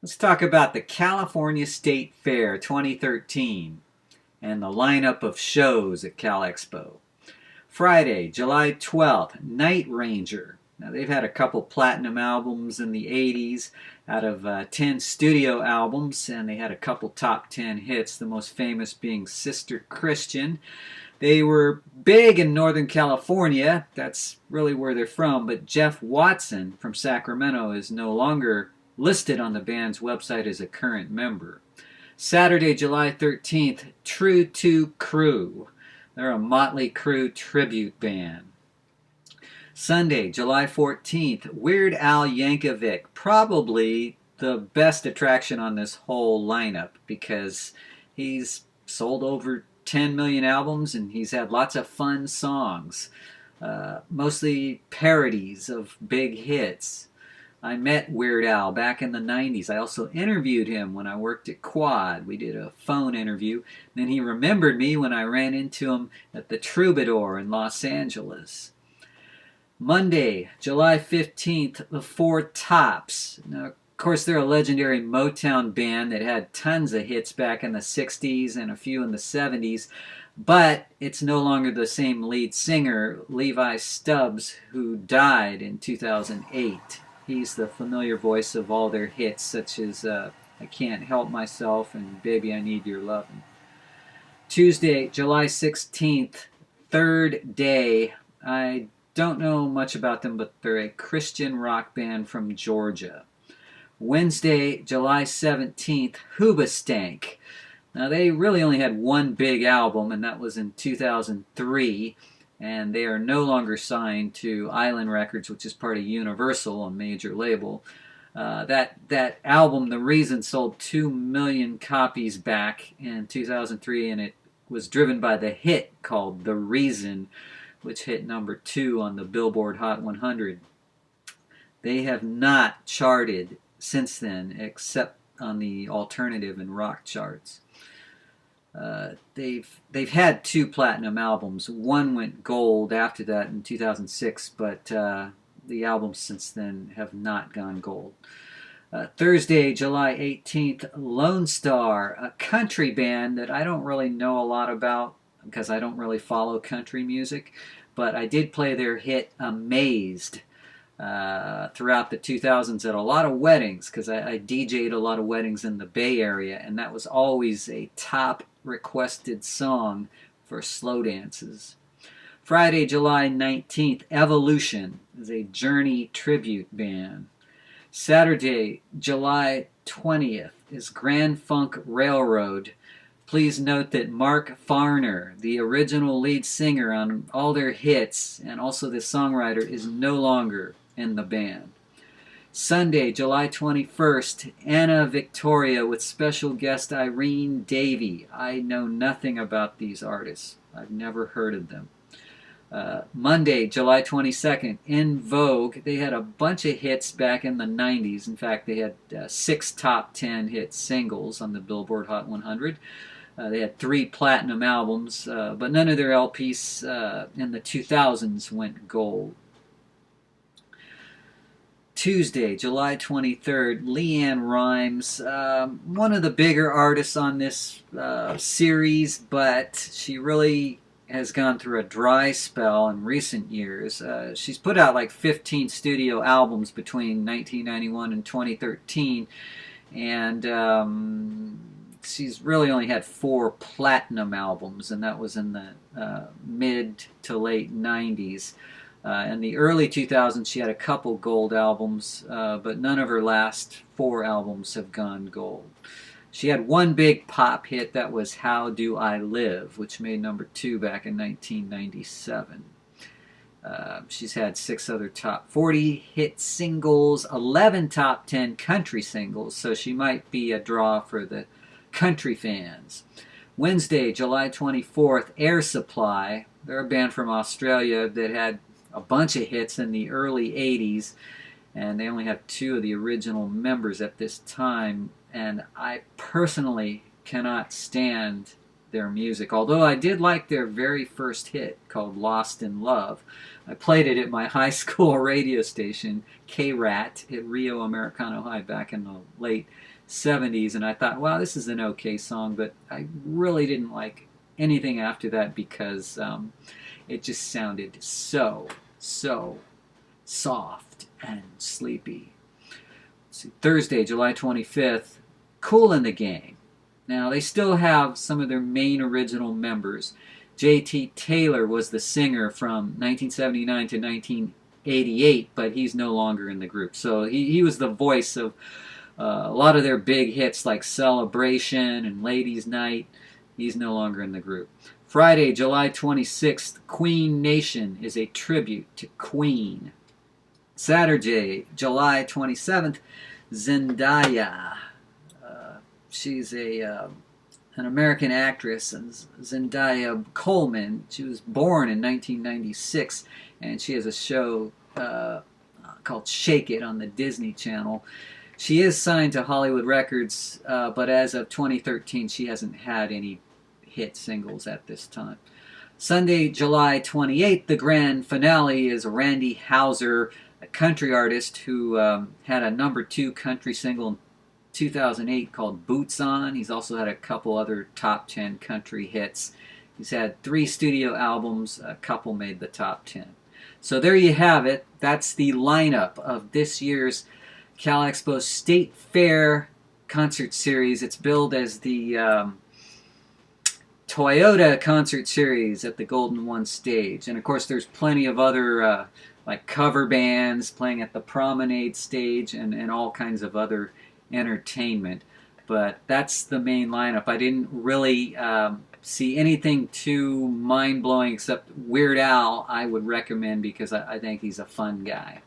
Let's talk about the California State Fair 2013 and the lineup of shows at Cal Expo. Friday, July 12th, Night Ranger. Now, they've had a couple platinum albums in the 80s out of 10 studio albums, and they had a couple top 10 hits, the most famous being Sister Christian. They were big in Northern California. That's really where they're from, but Jeff Watson from Sacramento is no longer listed on the band's website as a current member. Saturday, July 13th, True to Crew. They're a Motley Crue tribute band. Sunday, July 14th, Weird Al Yankovic. Probably the best attraction on this whole lineup because he's sold over 10 million albums and he's had lots of fun songs. Mostly parodies of big hits. I met Weird Al back in the 90s. I also interviewed him when I worked at Quad. We did a phone interview. Then he remembered me when I ran into him at the Troubadour in Los Angeles. Monday, July 15th, the Four Tops. Now, of course, they're a legendary Motown band that had tons of hits back in the 60s and a few in the 70s. But it's no longer the same lead singer, Levi Stubbs, who died in 2008. He's the familiar voice of all their hits, such as I Can't Help Myself and Baby I Need Your Lovin'. Tuesday, July 16th, Third Day. I don't know much about them, but they're a Christian rock band from Georgia. Wednesday, July 17th, Hoobastank. Now, they really only had one big album, and that was in 2003. And they are no longer signed to Island Records, which is part of Universal, a major label. That album, The Reason, sold 2 million copies back in 2003, and it was driven by the hit called The Reason, which hit number 2 on the Billboard Hot 100. They have not charted since then, except on the alternative and rock charts. They've had 2 platinum albums. One went gold after that in 2006, but the albums since then have not gone gold. Thursday, July 18th, Lonestar, a country band that I don't really know a lot about because I don't really follow country music, but I did play their hit Amazed throughout the 2000s at a lot of weddings because I DJ'd a lot of weddings in the Bay Area, and that was always a top requested song for slow dances. Friday, July 19th, Evolution is a Journey tribute band. Saturday, July 20th is Grand Funk Railroad. Please note that Mark Farner, the original lead singer on all their hits and also the songwriter, is no longer in the band. Sunday, July 21st, Anna Victoria with special guest Irene Davey. I know nothing about these artists. I've never heard of them. Monday, July 22nd, In Vogue. They had a bunch of hits back in the 90s. In fact, they had 6 top 10 hit singles on the Billboard Hot 100. They had 3 platinum albums, but none of their LPs in the 2000s went gold. Tuesday, July 23rd, LeAnn Rimes, one of the bigger artists on this series, but she really has gone through a dry spell in recent years. She's put out like 15 studio albums between 1991 and 2013, and she's really only had 4 platinum albums, and that was in the mid to late 90s. In the early 2000s, she had a couple gold albums, but none of her last 4 albums have gone gold. She had one big pop hit that was How Do I Live, which made number 2 back in 1997. She's had 6 other top 40 hit singles, 11 top 10 country singles, so she might be a draw for the country fans. Wednesday, July 24th, Air Supply. They're a band from Australia that had a bunch of hits in the early 80s, and they only have 2 of the original members at this time, and I personally cannot stand their music, although I did like their very first hit called Lost in Love. I played it at my high school radio station, K-Rat, at Rio Americano High back in the late 70s, and I thought, wow, this is an okay song, but I really didn't like anything after that because it just sounded so soft and sleepy. Let's see, Thursday, July 25th, Kool and the Gang. Now, they still have some of their main original members. J.T. Taylor was the singer from 1979 to 1988, but he's no longer in the group. So he was the voice of a lot of their big hits like Celebration and Ladies' Night. He's no longer in the group. Friday, July 26th, Queen Nation is a tribute to Queen. Saturday, July 27th, Zendaya. She's an American actress, and Zendaya Coleman. She was born in 1996, and she has a show called Shake It on the Disney Channel. She is signed to Hollywood Records, but as of 2013, she hasn't had any hit singles at this time. Sunday, July 28th, the grand finale is Randy Houser, a country artist who had a #2 country single in 2008 called Boots On. He's also had a couple other top 10 country hits. He's had 3 studio albums, a couple made the top 10. So there you have it. That's the lineup of this year's Cal Expo State Fair concert series. It's billed as the Toyota concert series at the Golden One stage. And of course there's plenty of other like cover bands playing at the Promenade stage and all kinds of other entertainment. But that's the main lineup. I didn't really see anything too mind-blowing except Weird Al I would recommend because I think he's a fun guy.